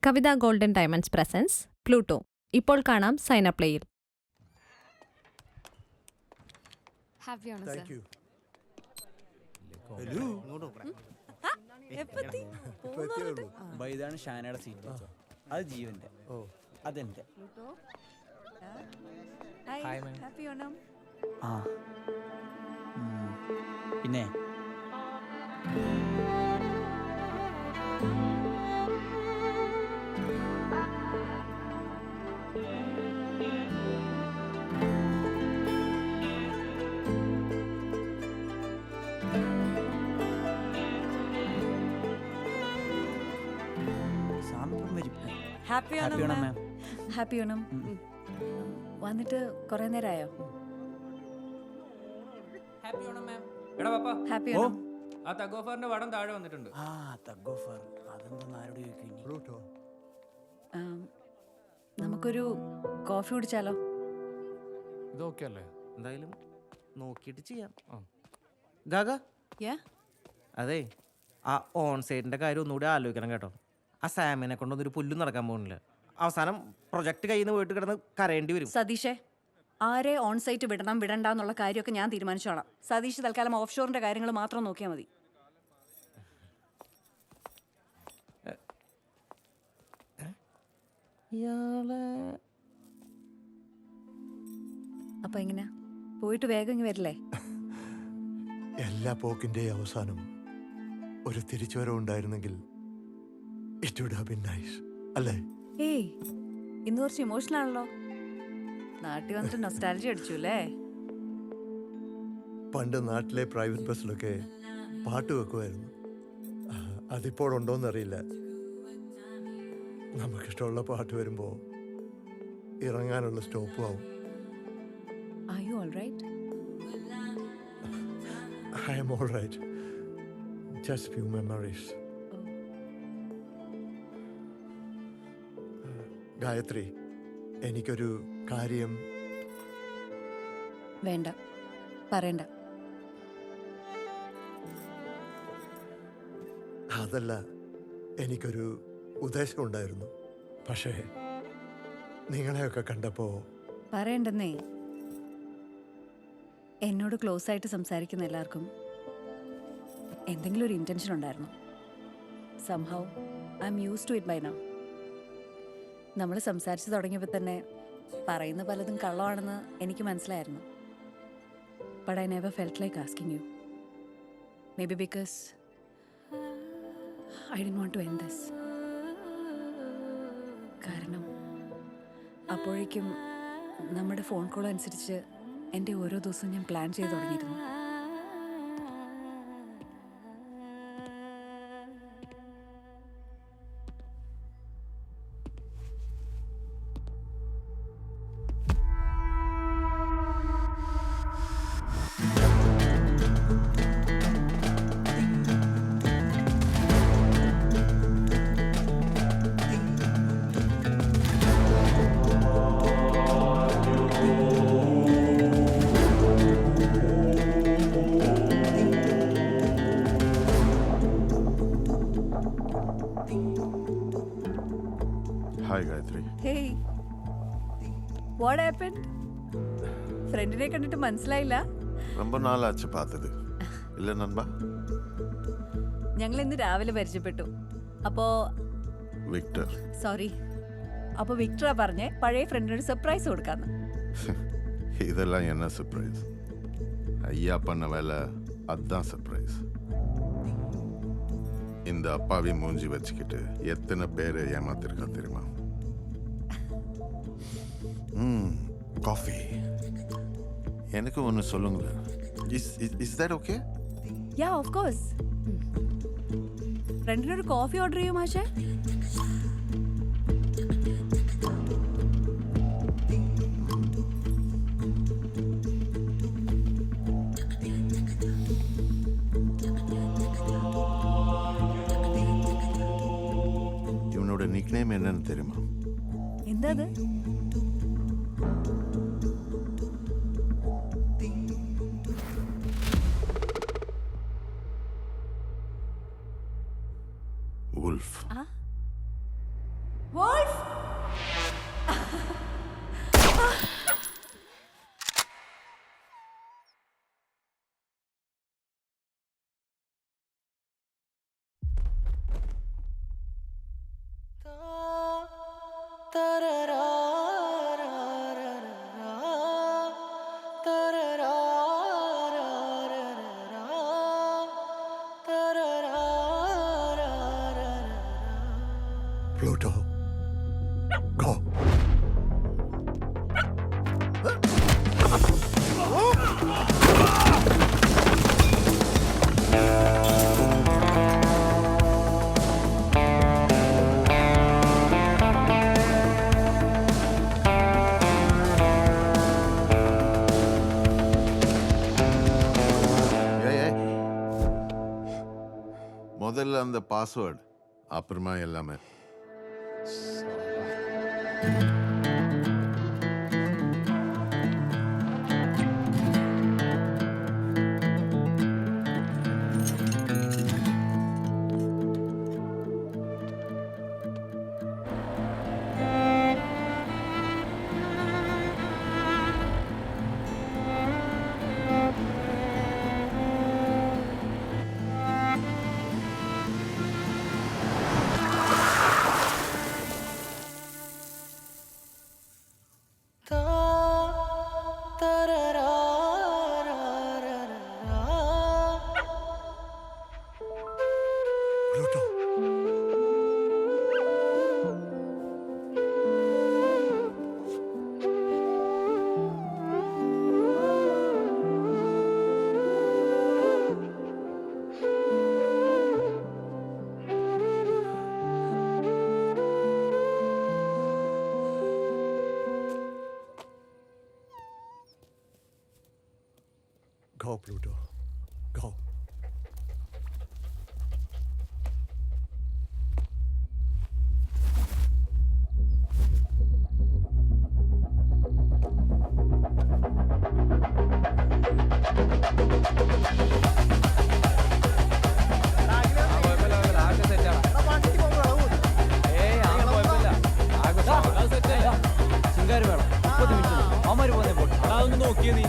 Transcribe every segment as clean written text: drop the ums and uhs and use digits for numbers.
കവിത golden diamonds presents Pluto. ഇപ്പോൾ കാണാം സൈന പ്ലേയിൽ. ഹാപ്പിയാണോ സർ? Thank you. ഹലോ ഇതാണ് ഷാനയുടെ സീറ്റ്. അത് ജീവന്റെ. ഓ അതെന്റെ. ഹാപ്പി ഓണം. ആ പിന്നെ happy happy Onam Onam ma'am. Ma'am. Happy Onam. വന്നിട്ട് കുറെ നേരമായോ? ഹാപ്പി ഓണം മാം. എടാ പപ്പ, ഹാപ്പി ഓ ഓണം. ആ തഗോഫറിന്റെ വടം താഴെ വന്നിട്ടുണ്ട്. ആ തഗോഫർ അതെന്താ ആരോട് ചോദിക്കും? പ്ലൂട്ടോ നമുക്കൊരു കോഫി കുടിച്ചാലോ? ഇതൊക്കെ അല്ലേ? എന്തായാലും നോക്കിയിട്ട് ചെയ്യാം. ആ. Gaga Yeah? അതെ, ആ ഓൺ സൈഡിൻ്റെ കാര്യം ഒന്നുകൂടി ആലോചിക്കണം കേട്ടോ. ആ സാമിനെ കൊണ്ടൊന്നൊരു പുല്ലും നടക്കാൻ പോകുന്നില്ല. അവസാനം പ്രൊജക്ട് കയ്യിൽ നിന്ന് പോയിട്ട് കിടന്ന് കരയേണ്ടി വരും. സതീഷേ, ആരെ ഓൺ സൈറ്റ് വിടണം വിടണ്ട എന്നുള്ള കാര്യമൊക്കെ ഞാൻ തീരുമാനിച്ചോളാം. സതീഷ് തൽക്കാലം ഓഫ് ഷോറിന്റെ കാര്യങ്ങൾ മാത്രം നോക്കിയാൽ മതി. ഇയാളെ അപ്പൊ എങ്ങനെയാ, പോയിട്ട് വേഗം ഇങ്ങ് വരില്ലേ? എല്ലാ പോക്കിൻ്റെയും അവസാനം ഒരു തിരിച്ചുവരവുണ്ടായിരുന്നെങ്കിൽ it would have been nice, അല്ലേ? ഏയ്, ഇന്ന് കുറച്ച് ഇമോഷണൽ ആണല്ലോ. നാട്ടിൽ വന്നിട്ട് നൊസ്റ്റാൾജി അടിച്ചു അല്ലേ? പണ്ട് നാട്ടിലെ പ്രൈവറ്റ് ബസ്സിലൊക്കെ പാട്ട് വെക്കുമായിരുന്നു. അതിപ്പോൾ ഉണ്ടോയെന്നറിയില്ല. നമുക്കിഷ്ടമുള്ള പാട്ട് വരുമ്പോൾ ഇറങ്ങാനുള്ള സ്റ്റോപ്പും ആവും. Are you all right? I am all right. Just few memories. Gayathri, എനിക്കൊരു കാര്യം. വേണ്ട, പറയണ്ട. അതല്ല, എനിക്കൊരു ഉദ്ദേശമുണ്ടായിരുന്നു. പക്ഷേ നിങ്ങളെയൊക്കെ കണ്ടപ്പോൾ പറയണ്ടെന്നേ. എന്നോട് ക്ലോസ് ആയിട്ട് സംസാരിക്കുന്ന എല്ലാവർക്കും എന്തെങ്കിലും ഒരു ഇൻറ്റൻഷൻ ഉണ്ടായിരുന്നു. Somehow I am used to it by now. നമ്മൾ സംസാരിച്ച് തുടങ്ങിയപ്പോൾ തന്നെ പറയുന്ന പലതും കള്ളമാണെന്ന് എനിക്ക് മനസ്സിലായിരുന്നു. But I never felt like asking you. Maybe because I didn't want to end this. കാരണം അപ്പോഴേക്കും നമ്മുടെ ഫോൺ കോൾ അനുസരിച്ച് എൻ്റെ ഓരോ ദിവസവും ഞാൻ പ്ലാൻ ചെയ്ത് തുടങ്ങിയിരുന്നു. Hi Gayatri. Hey, what happened? ഫ്രണ്ടിനെ കണ്ടിട്ട് മനസ്സിലായില്ല? ரொம்ப நாளாச்சு பார்த்தது. இல்ல நண்பா? ഞങ്ങൾ ഇന്ന് രാവിലെ പരിചയപ്പെട്ടു. അപ്പോൾ വിക്ടർ. സോറി, അപ്പോൾ വിക്ടറാ പറഞ്ഞേ പഴയ ഫ്രണ്ടിനൊരു സർപ്രൈസ് കൊടുക്കാന്ന്. இதெல்லாம் என்ன சர்ப்ரைஸ்? ஐயா பண்ண வேலை அதுதான் சர்ப்ரைஸ். இந்த அப்பாவி மூஞ்சி வச்சுக்கிட்டு எத்தனை பேரை ஏமாத்திருக்கா தெரியுமா? காஃபி எனக்கு ஒன்று சொல்லுங்களேன். Is that okay? Yeah of course. ഫ്രണ്ടിനൊരു കോഫി ഓർഡർ ചെയ്യും മാഷേ. இவனோட நிக்நேம் என்னன்னு தெரியுமா? എന്താ അത്? Wolf. Pluto, go. முதல்ல அந்த பாஸ்வேர்டு அப்புறமா எல்லாமே Pluto. Go, Pluto. Go. നോക്കിയേ നീ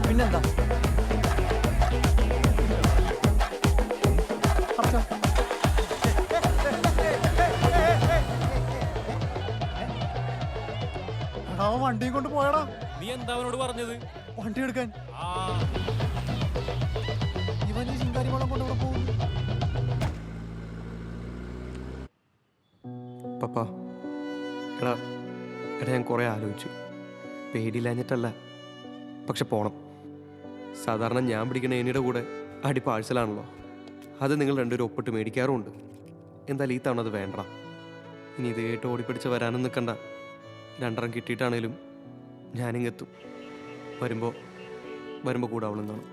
പിന്നെന്താ അവൻ വണ്ടിയും കൊണ്ട് പോയടാ. നീ എന്താ അവനോട് പറഞ്ഞത്? വണ്ടി എടുക്കാൻ. ആ, ഇവൻ ഈ ശിങ്കാരി വളം കൊണ്ട് ഇവിടെ പോകും. പപ്പ എടാ എടാ ഞാൻ കുറേ ആലോചിച്ചു. പേടിയില്ലാഞ്ഞിട്ടല്ല, പക്ഷെ പോണം. സാധാരണ ഞാൻ പിടിക്കുന്ന ഏനിയുടെ കൂടെ അടി പാഴ്സലാണല്ലോ. അത് നിങ്ങൾ രണ്ടുപേരും ഒപ്പിട്ട് മേടിക്കാറുമുണ്ട്. എന്തായാലും ഈ തവണ അത് വേണ്ട. ഇനി ഇത് കേട്ട് ഓടിപ്പിടിച്ച് വരാനും നിൽക്കണ്ട. രണ്ടെണ്ണം കിട്ടിയിട്ടാണേലും ഞാനിങ്ങെത്തും. വരുമ്പോൾ കൂടെ അവളും കാണും.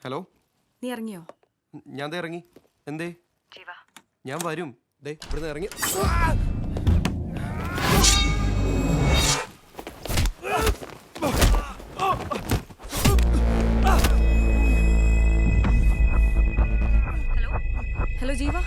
ഹലോ, നീ ഇറങ്ങിയോ? ഞാൻ ദേ ഇറങ്ങി. എന്തേ? ഞാൻ വരും. ദേ ഇവിടുന്ന് ഇറങ്ങി. ഹലോ ജീവ.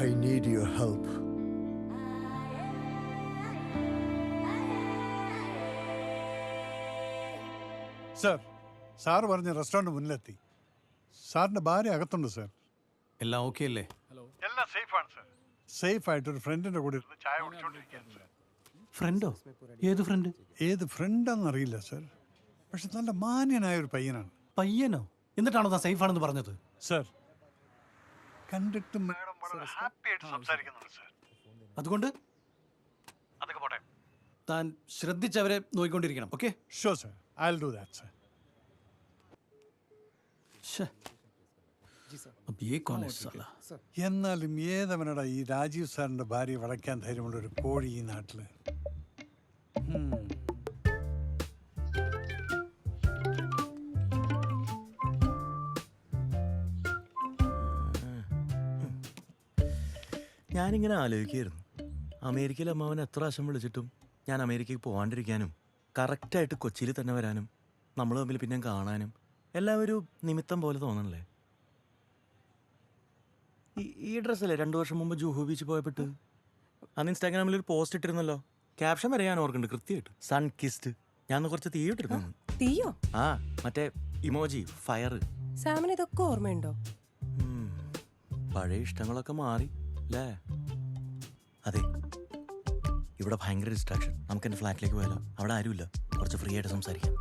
I need your help. Sir, sir പറഞ്ഞ റെസ്റ്റോറൻറ്റ് മുന്നിലെത്തി. സാറിൻ്റെ ഭാര്യ അകത്തുണ്ട് സർ. എല്ലാം ഓക്കെ അല്ലേ? എല്ലാം സേഫാണ് സർ. സേഫായിട്ട് ഒരു ഫ്രണ്ടിൻ്റെ കൂടെ ഇരുന്ന് ചായ കുടിച്ചോണ്ടിരിക്കുകയാണ് സർ. ഫ്രണ്ടോ? ഏത് ഫ്രണ്ട്? ഏത് ഫ്രണ്ടാണെന്നറിയില്ല സർ, പക്ഷെ നല്ല മാന്യനായ ഒരു പയ്യനാണ്. പയ്യനോ? എന്നിട്ടാണോ താൻ സേഫ് ആണെന്ന് പറഞ്ഞത്? സർ, കണ്ടിട്ട് മാഡം വളരെ ഹാപ്പി ആയിട്ട് സംസാരിക്കുന്നുണ്ട് സർ. അതുകൊണ്ട് അതൊക്കെ പോട്ടെ. താൻ ശ്രദ്ധിച്ചവരെ നോക്കിക്കൊണ്ടിരിക്കണം. Okay? Sure sir, I will do that sir. എന്നാലും ഏതവനടാ ഈ രാജീവ് സാറിന്റെ ഭാര്യ വളയ്ക്കാൻ ധൈര്യമുള്ള ഒരു കോഴി ഈ നാട്ടില്? ഞാനിങ്ങനെ ആലോചിക്കുകയായിരുന്നു, അമേരിക്കയിൽ അമ്മാവൻ എത്ര പ്രാവശ്യം വിളിച്ചിട്ടും ഞാൻ അമേരിക്കയ്ക്ക് പോകാണ്ടിരിക്കാനും കറക്റ്റായിട്ട് കൊച്ചിയിൽ തന്നെ വരാനും നമ്മൾ തമ്മിൽ പിന്നെ കാണാനും എല്ലാം ഒരു നിമിത്തം പോലെ തോന്നണല്ലേ? ഈ ഡ്രസ്സല്ലേ 2 വർഷം മുമ്പ് ജുഹു ബീച്ച് പോയപ്പെട്ട് അന്ന് ഇൻസ്റ്റാഗ്രാമിൽ ഒരു പോസ്റ്റ് ഇട്ടിരുന്നല്ലോ. ക്യാപ്ഷൻ വരെ ഞാൻ ഓർക്കുന്നുണ്ട് കൃത്യമായിട്ട്. Sun kissed. ഞാൻ കുറച്ച് തീ ഇട്ടിരുന്നു. തീയോ? ആ, മറ്റേ ഇമോജി ഫയർ. സാമിന് ഇതൊക്കെ ഓർമ്മയുണ്ടോ? പഴയ ഇഷ്ടങ്ങളൊക്കെ മാറി അല്ലേ? അതെ, ഇവിടെ ഭയങ്കര ഡിസ്ട്രാക്ഷൻ. നമുക്ക് എൻ്റെ ഫ്ലാറ്റിലേക്ക് പോയാലോ? അവിടെ ആരുമില്ല, കുറച്ച് ഫ്രീ ആയിട്ട് സംസാരിക്കാം.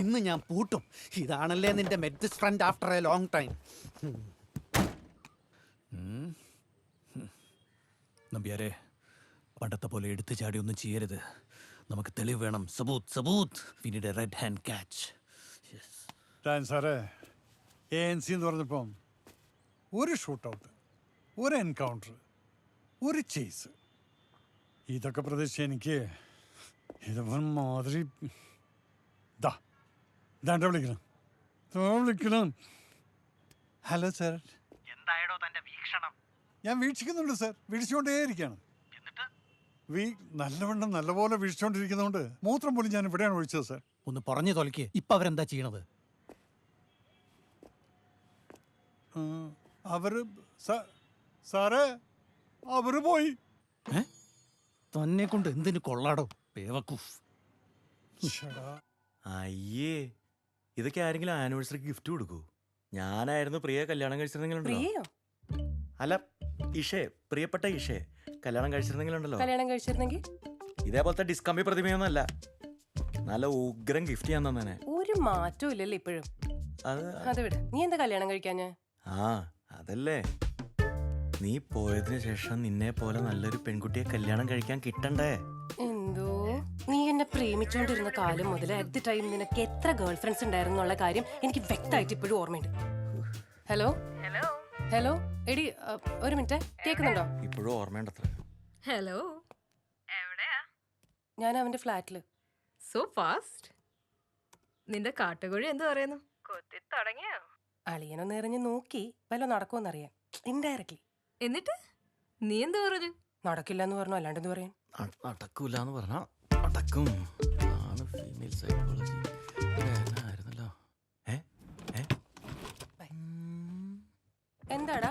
ഇന്ന് ഞാൻ പൂട്ടും. ഇതാണല്ലേ നിന്റെ best friend after a long time. നമ്പ്യാരെ, പണ്ടത്തെ പോലെ എടുത്തു ചാടി ഒന്നും ചെയ്യരുത്. നമുക്ക് തെളിവ് വേണം. സബൂത്ത്, സബൂത്ത്. We need a red hand catch. സാറേ, ANC എന്ന് പറഞ്ഞപ്പം ഒരു ഷൂട്ടൗട്ട്, ഒരു എൻകൗണ്ടർ, ഒരു ചേസ്, ഇതൊക്കെ പ്രതീക്ഷിച്ച് എനിക്ക് ഇതവൻ മാതിരി വിളിക്കണം. Hello sir. എന്തായടോ തന്റെ വീക്ഷണം? ഞാൻ വീക്ഷിക്കുന്നുണ്ട് സാർ, വീക്ഷിച്ചുകൊണ്ടേയിരിക്കുകയാണ്. നല്ലവണ്ണം നല്ലപോലെ വീക്ഷിച്ചുകൊണ്ടിരിക്കുന്നതുകൊണ്ട് മൂത്രം പോലും ഞാൻ ഇവിടെയാണ് ഒഴിച്ചത് സാർ. ഒന്ന് പറഞ്ഞു തൊലക്ക്. ഇപ്പൊ അവരെന്താ ചെയ്യണത്? സാറേ, അവര് പോയി. തന്നെ കൊണ്ട് എന്തിനു കൊള്ളാടോ പേവക്കൂഫ്. അയ്യേ, ഇതൊക്കെ ആരെങ്കിലും ആനിവേഴ്സറിക്ക് ഗിഫ്റ്റ് കൊടുക്കൂ? ഞാനായിരുന്നു പ്രിയ കല്യാണം കഴിച്ചിരുന്നെങ്കിലുണ്ടല്ലോ. അല്ല, ഇഷേ, പ്രിയപ്പെട്ട ഇഷേ കല്യാണം കഴിച്ചിരുന്നെങ്കിലുണ്ടല്ലോ. ഇതേപോലത്തെ ഡിസ്കമ്പി പ്രതിമയൊന്നുമല്ല, നല്ല ഉഗ്രം ഗിഫ്റ്റ് ചെയ്യാൻ തന്നെ. ഒരു മാറ്റവും ഇല്ലല്ലോ ഇപ്പോഴും. അത് വിട്. നീ എന്താ കല്യാണം കഴിക്കാഞ്ഞ്? ആ, അതല്ലേ, നീ പോയതിനു ശേഷം നിന്നെ പോലെ നല്ലൊരു പെൺകുട്ടിയെ കല്യാണം കഴിക്കാൻ കിട്ടണ്ടേ? എന്തോ, നീ എന്നെ പ്രേമിച്ചോണ്ടിരുന്ന കാലം മുതൽ അറ്റ് ദി ടൈം നിനക്ക് എത്ര ഗേൾ ഫ്രണ്ട്സ് ഉണ്ടായിരുന്നു എന്നുള്ള കാര്യം എനിക്ക് വ്യക്തമായിട്ട് ഇപ്പോഴും ഓർമ്മയുണ്ട്. ഹലോ ഹലോ, എടി ഒരു മിനിറ്റ്, കേൾക്കുന്നുണ്ടോ? ഇപ്പോഴും ഓർമ്മയുണ്ടത്ര. ഹലോ, എവിടെയാ? ഞാൻ അവന്റെ ഫ്ലാറ്റില്. So fast. നിന്റെ കാട്ടുകോഴി എന്ത് പറയുന്നു? കൊത്തി തുടങ്ങിയോ? അളിയനൊന്ന് എറിഞ്ഞ് നോക്കി വല്ല നടക്കുമെന്നറിയാൻ, ഇൻഡയറക്ട്ലി. എന്നിട്ട് നീ എന്ത് പറഞ്ഞു? നടക്കില്ല എന്ന് പറഞ്ഞു, അല്ലാണ്ട് എന്ത് പറയാൻ? നടക്കൂലെന്ന് പറഞ്ഞാ നടക്കും. ആണ് ഫീമെയിൽ സൈക്കോളജി. ആയിരുന്നല്ലോ. എന്താടാ?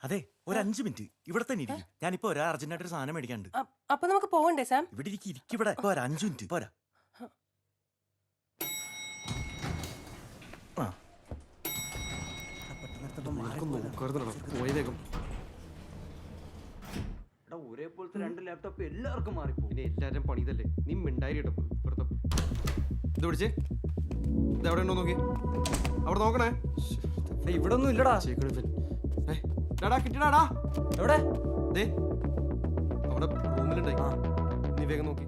അതെ, ഒരു 5 മിനിറ്റ് ഇവിടെ തന്നെ ഇരിക്കും. ഞാനിപ്പോ ഒരു അർജന്റായിട്ടൊരു സാധനം മേടിക്കാനുണ്ട്. അപ്പൊ നമുക്ക് പോകണ്ടേ സാം? ഇവിടെ ഇരിക്കിവിടെ. ഇപ്പൊ ഒരു 5 മിനിറ്റ് പോരാ? ഒരേപോലത്തെ 2 ലാപ്ടോപ്പ് എല്ലാവർക്കും മാറിപ്പോ. പിന്നെ എല്ലാവരും പണി ഇതല്ലേ? നീ മിണ്ടായിരിട്ടോ. ഇത് പിടിച്ചേ, ഇതെവിടെ ഉണ്ടോ നോക്കി. അവിടെ നോക്കണേ. ഇവിടെ ഒന്നും ഇല്ലടാ. കിട്ടിടാടാ. എവിടെ? അവിടെ റൂമിലുണ്ടായി. നീ വേഗം നോക്കി.